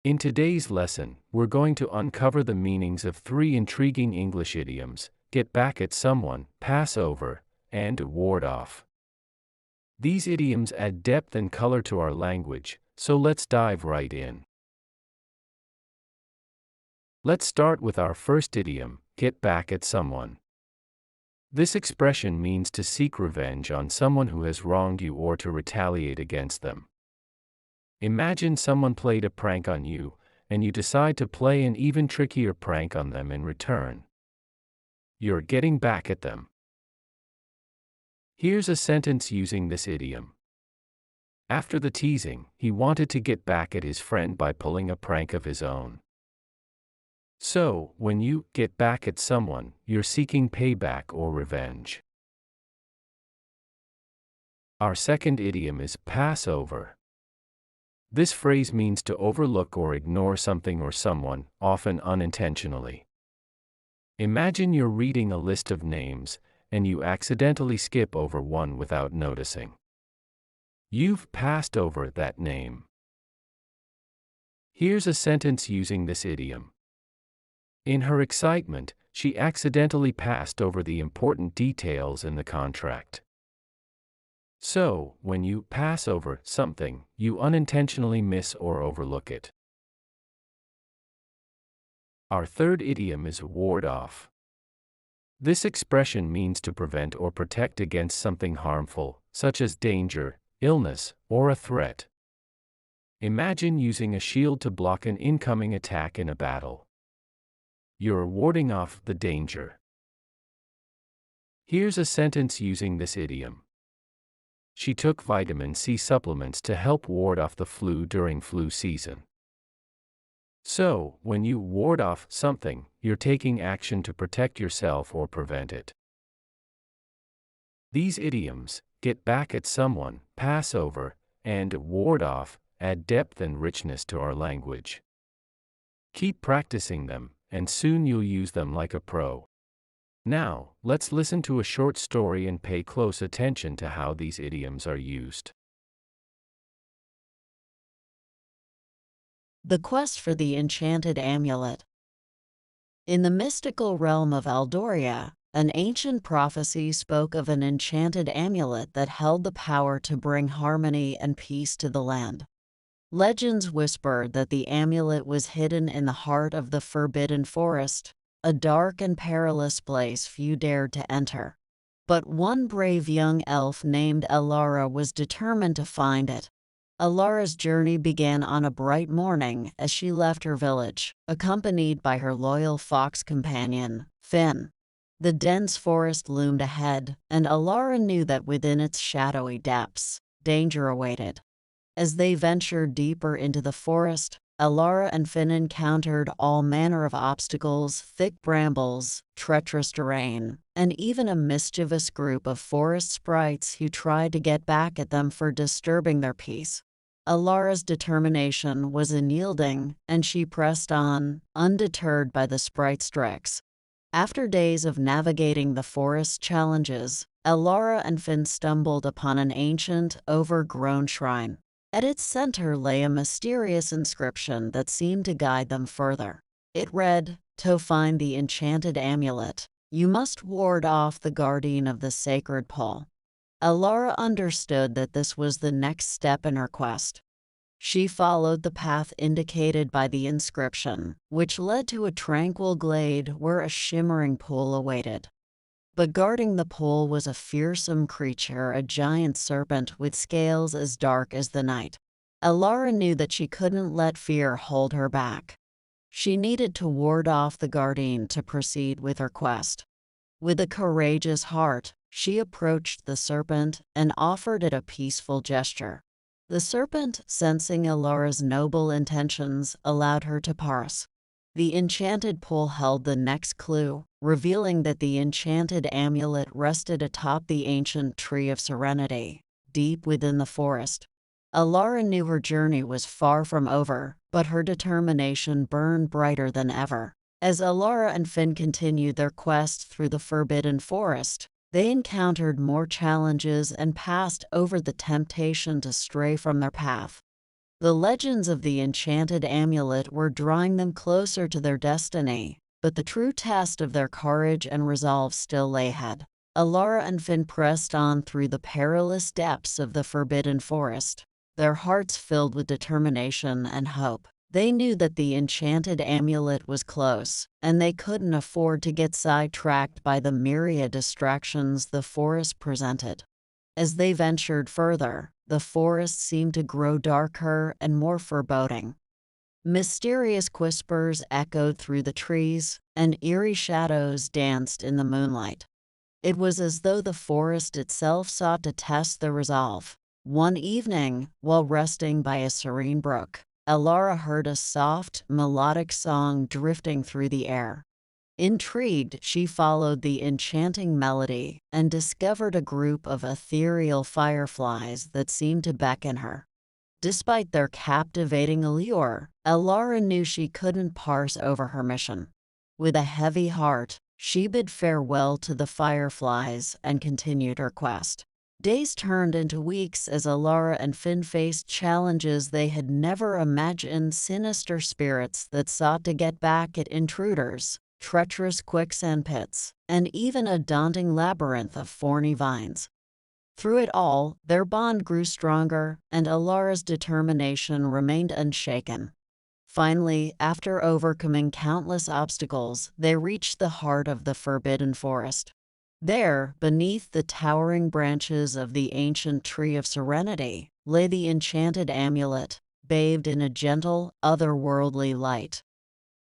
In today's lesson, we're going to uncover the meanings of three intriguing English idioms: get back at someone, pass over, and ward off. These idioms add depth and color to our language, so let's dive right in. Let's start with our first idiom, get back at someone. This expression means to seek revenge on someone who has wronged you or to retaliate against them. Imagine someone played a prank on you, and you decide to play an even trickier prank on them in return. You're getting back at them. Here's a sentence using this idiom. After the teasing, he wanted to get back at his friend by pulling a prank of his own. So, when you get back at someone, you're seeking payback or revenge. Our second idiom is pass over. This phrase means to overlook or ignore something or someone, often unintentionally. Imagine you're reading a list of names, and you accidentally skip over one without noticing. You've passed over that name. Here's a sentence using this idiom. In her excitement, she accidentally passed over the important details in the contract. So, when you pass over something, you unintentionally miss or overlook it. Our third idiom is ward off. This expression means to prevent or protect against something harmful, such as danger, illness, or a threat. Imagine using a shield to block an incoming attack in a battle. You're warding off the danger. Here's a sentence using this idiom. She took vitamin C supplements to help ward off the flu during flu season. So, when you ward off something, you're taking action to protect yourself or prevent it. These idioms, get back at someone, pass over, and ward off, add depth and richness to our language. Keep practicing them, and soon you'll use them like a pro. Now, let's listen to a short story and pay close attention to how these idioms are used. The Quest for the Enchanted Amulet. In the mystical realm of Aldoria, an ancient prophecy spoke of an enchanted amulet that held the power to bring harmony and peace to the land. Legends whispered that the amulet was hidden in the heart of the Forbidden Forest, a dark and perilous place few dared to enter. But one brave young elf named Alara was determined to find it. Alara's journey began on a bright morning as she left her village, accompanied by her loyal fox companion, Finn. The dense forest loomed ahead, and Alara knew that within its shadowy depths, danger awaited. As they ventured deeper into the forest, Alara and Finn encountered all manner of obstacles: thick brambles, treacherous terrain, and even a mischievous group of forest sprites who tried to get back at them for disturbing their peace. Alara's determination was unyielding, and she pressed on, undeterred by the sprites' tricks. After days of navigating the forest's challenges, Alara and Finn stumbled upon an ancient, overgrown shrine. At its center lay a mysterious inscription that seemed to guide them further. It read, "To find the enchanted amulet, you must ward off the guardian of the sacred pole." Alara understood that this was the next step in her quest. She followed the path indicated by the inscription, which led to a tranquil glade where a shimmering pool awaited. But guarding the pool was a fearsome creature, a giant serpent with scales as dark as the night. Alara knew that she couldn't let fear hold her back. She needed to ward off the guardian to proceed with her quest. With a courageous heart, she approached the serpent and offered it a peaceful gesture. The serpent, sensing Alara's noble intentions, allowed her to pass. The enchanted pool held the next clue, revealing that the enchanted amulet rested atop the ancient tree of serenity, deep within the forest. Alara knew her journey was far from over, but her determination burned brighter than ever. As Alara and Finn continued their quest through the Forbidden Forest, they encountered more challenges and passed over the temptation to stray from their path. The legends of the enchanted amulet were drawing them closer to their destiny, but the true test of their courage and resolve still lay ahead. Alara and Finn pressed on through the perilous depths of the forbidden forest, their hearts filled with determination and hope. They knew that the enchanted amulet was close, and they couldn't afford to get sidetracked by the myriad distractions the forest presented. As they ventured further, the forest seemed to grow darker and more foreboding. Mysterious whispers echoed through the trees, and eerie shadows danced in the moonlight. It was as though the forest itself sought to test their resolve. One evening, while resting by a serene brook, Alara heard a soft, melodic song drifting through the air. Intrigued, she followed the enchanting melody and discovered a group of ethereal fireflies that seemed to beckon her. Despite their captivating allure, Alara knew she couldn't pass over her mission. With a heavy heart, she bid farewell to the fireflies and continued her quest. Days turned into weeks as Alara and Finn faced challenges they had never imagined: sinister spirits that sought to get back at intruders, treacherous quicksand pits, and even a daunting labyrinth of thorny vines. Through it all, their bond grew stronger, and Alara's determination remained unshaken. Finally, after overcoming countless obstacles, they reached the heart of the forbidden forest. There, beneath the towering branches of the ancient Tree of Serenity, lay the enchanted amulet, bathed in a gentle, otherworldly light.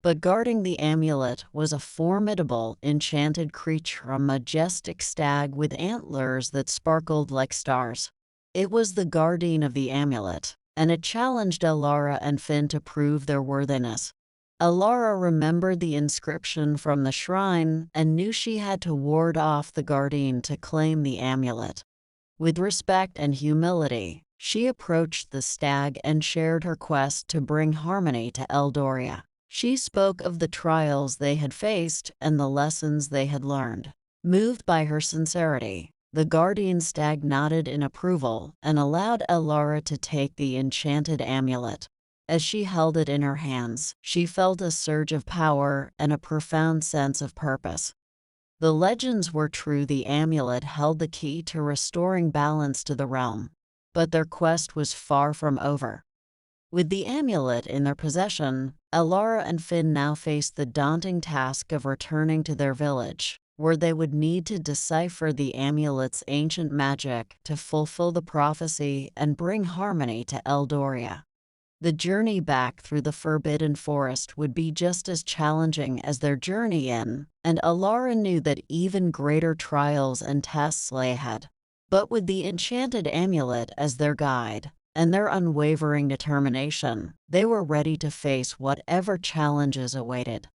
But guarding the amulet was a formidable, enchanted creature, a majestic stag with antlers that sparkled like stars. It was the guardian of the amulet, and it challenged Alara and Finn to prove their worthiness. Alara remembered the inscription from the shrine and knew she had to ward off the guardian to claim the amulet. With respect and humility, she approached the stag and shared her quest to bring harmony to Eldoria. She spoke of the trials they had faced and the lessons they had learned. Moved by her sincerity, the guardian stag nodded in approval and allowed Alara to take the enchanted amulet. As she held it in her hands, she felt a surge of power and a profound sense of purpose. The legends were true: the amulet held the key to restoring balance to the realm. But their quest was far from over. With the amulet in their possession, Alara and Finn now faced the daunting task of returning to their village, where they would need to decipher the amulet's ancient magic to fulfill the prophecy and bring harmony to Eldoria. The journey back through the forbidden forest would be just as challenging as their journey in, and Alara knew that even greater trials and tests lay ahead. But with the enchanted amulet as their guide, and their unwavering determination, they were ready to face whatever challenges awaited.